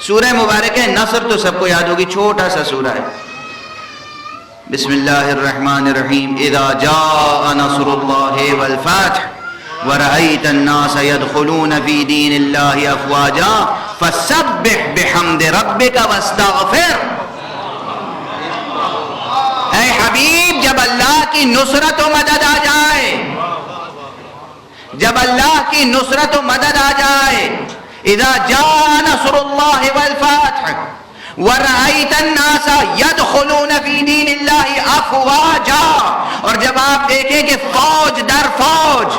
سورہ مبارک ہے نصر تو سب کو یاد ہوگی، چھوٹا سا سورہ ہے. بسم اللہ الرحمن الرحیم. اذا جاء نصر اللہ والفتح ورأيت الناس يدخلون في دين الله أفواجا فسبح بحمد ربك واستغفر. اے حبیب جب اللہ کی نصرت و مدد آ جائے، جب اللہ کی نصرت و مدد آ جائے، اذا جاء نصر اللہ والفتح وَرَأَيْتَ النَّاسَ يَدْخُلُونَ فِي دِينِ اللَّهِ أَفْوَاجًا، اور جب آپ دیکھیں کہ فوج در فوج،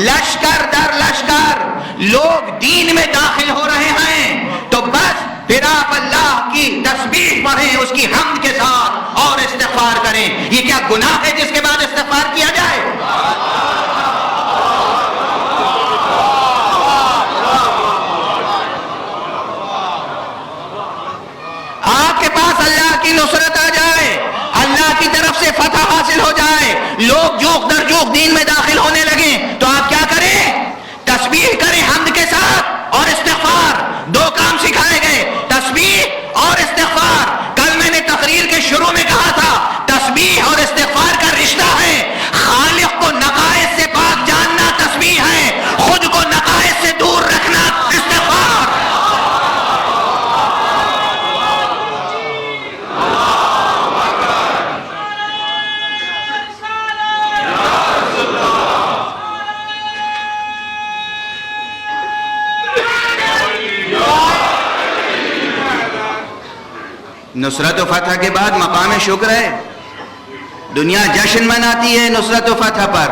لشکر در لشکر لوگ دین میں داخل ہو رہے ہیں، تو بس پھر آپ اللہ کی تسبیح پڑھیں اس کی حمد کے ساتھ اور استغفار کریں. یہ کیا گناہ ہے جس کے بعد استغفار کیا جائے؟ آپ کے پاس اللہ کی نصرت آ جائے، اللہ کی طرف سے فتح حاصل ہو جائے، لوگ جوق در جوق دین میں داخل ہونے لگیں، تو آپ کیا کریں؟ تسبیح کریں حمد کے ساتھ اور استغفار. دو کام سکھائے گئے، تسبیح اور استغفار. کل میں نے تقریر کے شروع میں کہا تھا تسبیح اور استغفار کا رشتہ ہے. خالق کو نقائص سے پاک جاننا تسبیح ہے، خود کو نقائص سے دور رکھنا استغفار. نصرت و فتح کے بعد مقام شکر ہے. دنیا جشن مناتی ہے نصرت و فتح پر.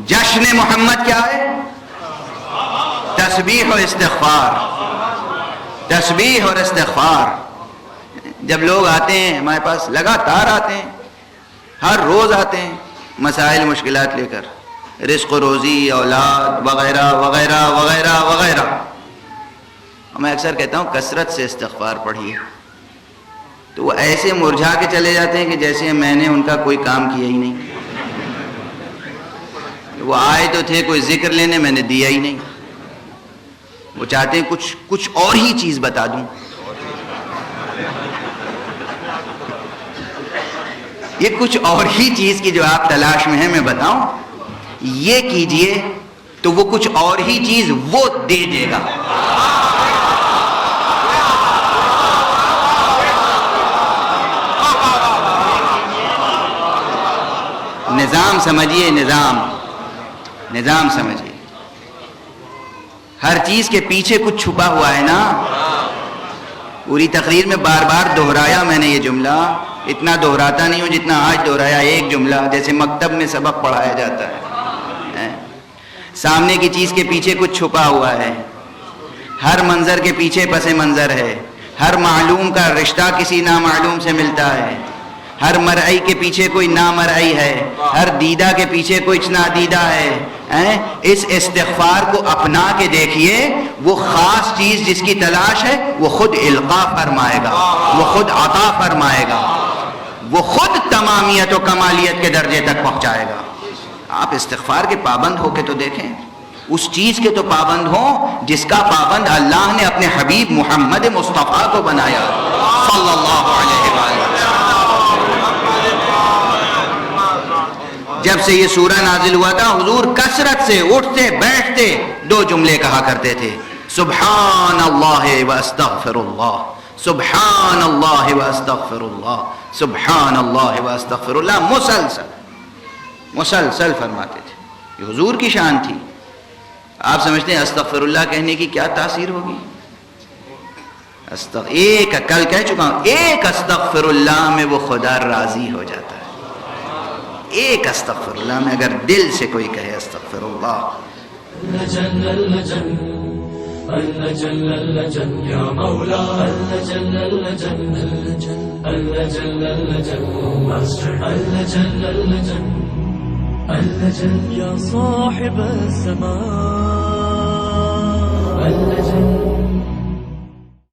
جشن محمد کیا ہے؟ تسبیح و استغفار. تسبیح اور استغفار. جب لوگ آتے ہیں ہمارے پاس، لگاتار آتے ہیں، ہر روز آتے ہیں مسائل مشکلات لے کر، رزق و روزی، اولاد وغیرہ وغیرہ وغیرہ وغیرہ. میں اکثر کہتا ہوں کثرت سے استغفار پڑھیے. تو وہ ایسے مرجھا کے چلے جاتے ہیں کہ جیسے میں نے ان کا کوئی کام کیا ہی نہیں. وہ آئے تو تھے کوئی ذکر لینے، میں نے دیا ہی نہیں. وہ چاہتے ہیں کچھ اور ہی چیز بتا دوں. یہ کچھ اور ہی چیز کی جو آپ تلاش میں ہیں میں بتاؤں، یہ کیجئے تو وہ کچھ اور ہی چیز وہ دے دے گا. نظام سمجھیے، نظام سمجھیے. ہر چیز کے پیچھے کچھ چھپا ہوا ہے نا. پوری تقریر میں بار بار دہرایا میں نے یہ جملہ. اتنا دہراتا نہیں ہوں جتنا آج دہرایا ایک جملہ، جیسے مکتب میں سبق پڑھایا جاتا ہے. سامنے کی چیز کے پیچھے کچھ چھپا ہوا ہے. ہر منظر کے پیچھے پس منظر ہے. ہر معلوم کا رشتہ کسی نامعلوم سے ملتا ہے. ہر مرئی کے پیچھے کوئی نامرئی ہے. ہر دیدہ کے پیچھے کوئی نادیدہ ہے. اس استغفار کو اپنا کے دیکھیے. وہ خاص چیز جس کی تلاش ہے وہ خود القاء فرمائے گا، وہ خود عطا فرمائے گا، وہ خود تمامیت و کمالیت کے درجے تک پہنچائے گا. آپ استغفار کے پابند ہو کے تو دیکھیں. اس چیز کے تو پابند ہوں جس کا پابند اللہ نے اپنے حبیب محمد مصطفیٰ کو بنایا صلی اللہ علیہ وآلہ. جب سے یہ سورہ نازل ہوا تھا حضور کثرت سے اٹھتے بیٹھتے دو جملے کہا کرتے تھے، سبحان اللہ و استغفر اللہ، سبحان اللہ و استغفر اللہ، سبحان اللہ و استغفر اللہ. مسلسل فرماتے تھے. یہ حضور کی شان تھی. آپ سمجھتے ہیں استغفر اللہ کہنے کی کیا تاثیر ہوگی؟ ایک کل کہہ چکا ہوں، ایک استغفر اللہ میں وہ خدا راضی ہو جاتا ہے. ایک استغفر اللہ میں اگر دل سے کوئی کہے استغفر اللہ. اللجن اللجن اللجن اللجن یا مولا اللجن اللجن اللجن اللجن اللجن اللجن اللجن یا صاحب السماء اللجن